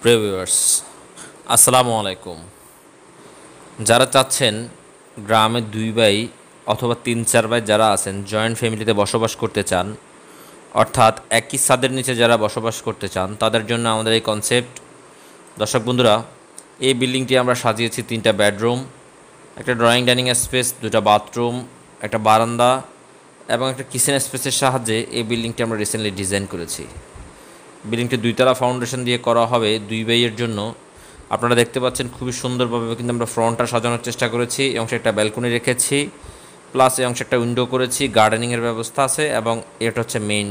প্রিয় ভিউয়ার্স, আসসালামু আলাইকুম। যারা চাচ্ছেন গ্রামে 2 ভাই অথবা 3-4 ভাই যারা আছেন জয়েন্ট ফ্যামিলিতে বসবাস করতে চান, অর্থাৎ একই ছাদের নিচে যারা বসবাস করতে চান, তাদের জন্য আমাদের এই কনসেপ্ট। দর্শক বন্ধুরা, এই বিল্ডিংটি আমরা সাজিয়েছি 3টা বেডরুম, একটা ড্রয়িং ডাইনিং স্পেস, 2টা বাথরুম, একটা বারান্দা এবং একটা কিচেন স্পেসের সাহায্যে এই বিল্ডিংটি আমরা রিসেন্টলি ডিজাইন করেছি। বিল্ডিংটি 2তলা ফাউন্ডেশন দিয়ে করা হবে 2 ভাইয়ের জন্য। আপনারা দেখতে পাচ্ছেন খুবই সুন্দরভাবে কিন্তু আমরা ফ্রন্টটা সাজানোর চেষ্টা করেছি। এই অংশে একটা ব্যালকনি রেখেছি, প্লাস এই অংশে একটা উইন্ডো করেছি, গার্ডেনিংয়ের ব্যবস্থা আছে এবং এটা হচ্ছে মেইন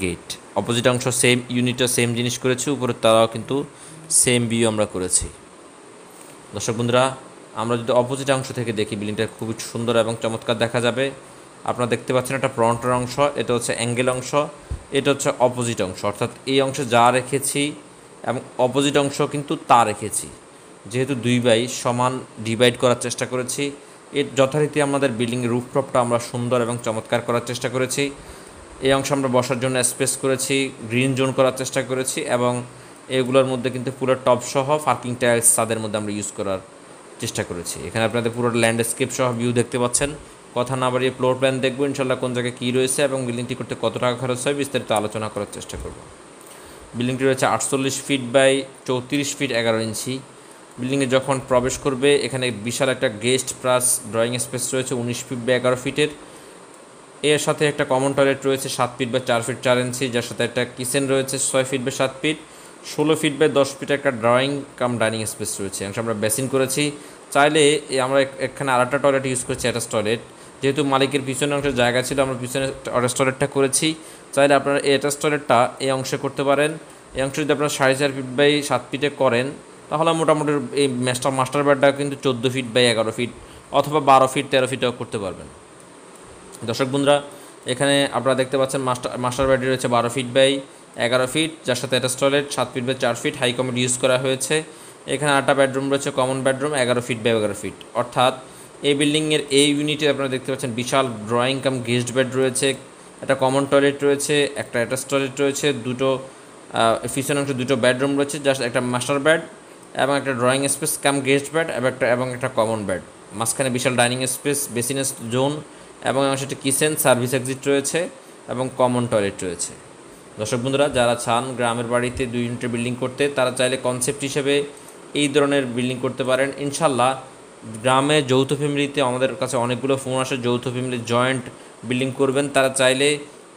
গেট। অপোজিট অংশ সেম ইউনিটও সেম জিনিস করেছি, উপরের তলাও কিন্তু সেম ভিউ আমরা করেছি। দর্শক বন্ধুরা, আমরা যদি অপোজিট অংশ থেকে দেখি, বিল্ডিংটা খুবই সুন্দর এবং চমৎকার দেখা যাবে। আপনারা দেখতে পাচ্ছেন একটা ফ্রন্টের অংশ, এটা হচ্ছে অ্যাঙ্গেল অংশ, এটা হচ্ছে অপোজিট অংশ, অর্থাৎ এই অংশে যা রেখেছি এবং অপোজিট অংশ কিন্তু তা রেখেছি। যেহেতু 2 ভাই সমান ডিভাইড করার চেষ্টা করেছি, এর যথারীতি আমাদের বিল্ডিংয়ের রুফটপটা আমরা সুন্দর এবং চমৎকার করার চেষ্টা করেছি। এই অংশ আমরা বসার জন্য স্পেস করেছি, গ্রিন জোন করার চেষ্টা করেছি এবং এগুলোর মধ্যে কিন্তু পুরো টপ সহ পার্কিং টাইলস ছাদের মধ্যে আমরা ইউজ করার চেষ্টা করেছি। এখানে আপনাদের পুরো ল্যান্ডস্কেপ সহ ভিউ দেখতে পাচ্ছেন। কথা না বাড়িয়ে ফ্লোর প্ল্যান দেখবো ইনশাল্লাহ, কোন জায়গায় কী রয়েছে এবং বিল্ডিংটি করতে কত টাকা খরচ হয় বিস্তারিত আলোচনা করার চেষ্টা করব। বিল্ডিংটি রয়েছে 48 ফিট বাই 34 ফিট 11 ইঞ্চি। বিল্ডিংয়ে যখন প্রবেশ করবে এখানে বিশাল একটা গেস্ট প্লাস ড্রয়িং স্পেস রয়েছে 19 ফিট বাই 11 ফিটের। এর সাথে একটা কমন টয়লেট রয়েছে 7 ফিট বাই 4 ফিট 4 ইঞ্চি, যার সাথে একটা কিচেন রয়েছে 6 feet by 7 feet. 16 feet by 10 feet একটা ড্রয়িং কাম ডাইনিং স্পেস রয়েছে। আমরা বেসিন করেছি। চাইলে আমরা এখানে আরেকটা টয়লেট ইউজ করছি, অ্যাটাচ টয়লেট। যেহেতু মালিকের পিছনে অংশের জায়গা ছিল, আমরা পিছনে অ্যাটাচ টয়লেটটা করেছি। চাইলে আপনারা এই অ্যাটাচ টয়লেটটা এই অংশে করতে পারেন। এই অংশে যদি আপনারা 4.5 ফিট বাই 7 ফিটে করেন, তাহলে মোটামুটি এই মাস্টার বেডটা কিন্তু 14 ফিট বাই 11 ফিট অথবা 12 ফিট 13 ফিটেও করতে পারবেন। দর্শক বন্ধুরা, এখানে আপনারা দেখতে পাচ্ছেন মাস্টার বেডটি রয়েছে 12 ফিট বাই 11 ফিট, যার সাথে attach toilet 7 feet by 4 feet high commode use করা হয়েছে। এখানে 8টা বেডরুম রয়েছে, common bedroom 11 feet by 11 feet. অর্থাৎ এই বিল্ডিংয়ের এই ইউনিটে আপনারা দেখতে পাচ্ছেন বিশাল ড্রয়িং কাম গেস্ট বেড রয়েছে, একটা কমন টয়লেট রয়েছে, একটা অ্যাটাচ টয়লেট রয়েছে, দুটো পিছনের অংশে 2টো বেডরুম রয়েছে, জাস্ট একটা মাস্টার বেড এবং একটা ড্রয়িং স্পেস কাম গেস্ট বেড এবং একটা কমন বেড। মাঝখানে বিশাল ডাইনিং স্পেস, বেসিনেস জোন এবং সেটা কিচেন, সার্ভিস এক্সিট রয়েছে এবং কমন টয়লেট রয়েছে। দর্শক বন্ধুরা, যারা চান গ্রামের বাড়িতে 2 ইউনিটের বিল্ডিং করতে, তারা চাইলে কনসেপ্ট হিসেবে এই ধরনের বিল্ডিং করতে পারেন। ইনশাল্লাহ, গ্রামে যৌথ ফ্যামিলিতে আমাদের কাছে অনেকগুলো ফোন আসে, যৌথ ফ্যামিলি জয়েন্ট বিল্ডিং করবেন। তারা চাইলে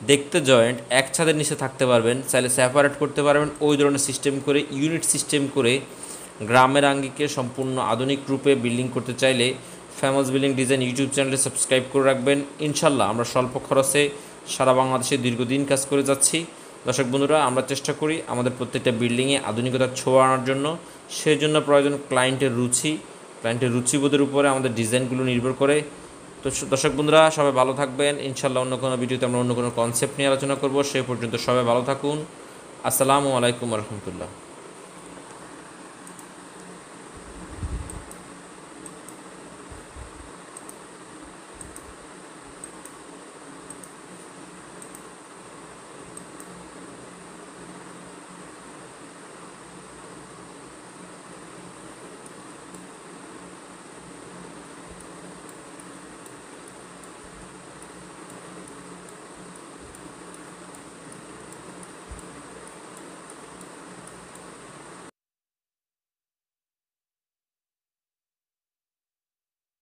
দেখতে জয়েন্ট, এক ছাদের নিচে থাকতে পারবেন, চাইলে সেপারেট করতে পারবেন। ওই ধরনের সিস্টেম করে, ইউনিট সিস্টেম করে গ্রামের আঙ্গিকে সম্পূর্ণ আধুনিক রূপে বিল্ডিং করতে চাইলে ফেমাস বিল্ডিং ডিজাইন ইউটিউব চ্যানেলটি সাবস্ক্রাইব করে রাখবেন। ইনশাল্লাহ, আমরা স্বল্প খরচে সারা বাংলাদেশে দীর্ঘদিন কাজ করে যাচ্ছি। দর্শক বন্ধুরা, আমরা চেষ্টা করি আমাদের প্রত্যেকটা বিল্ডিংয়ে আধুনিকতার ছোঁয়া আনার জন্য। সেই জন্য প্রয়োজন ক্লায়েন্টের রুচিবোধের উপরে আমাদের ডিজাইনগুলো নির্ভর করে। তো দর্শক বন্ধুরা, সবাই ভালো থাকবেন। ইনশাল্লাহ, অন্য কোনো ভিডিওতে আমরা অন্য কোনো কনসেপ্ট নিয়ে আলোচনা করব। সেই পর্যন্ত সবাই ভালো থাকুন। আসসালামু আলাইকুম রহমতুল্লাহ।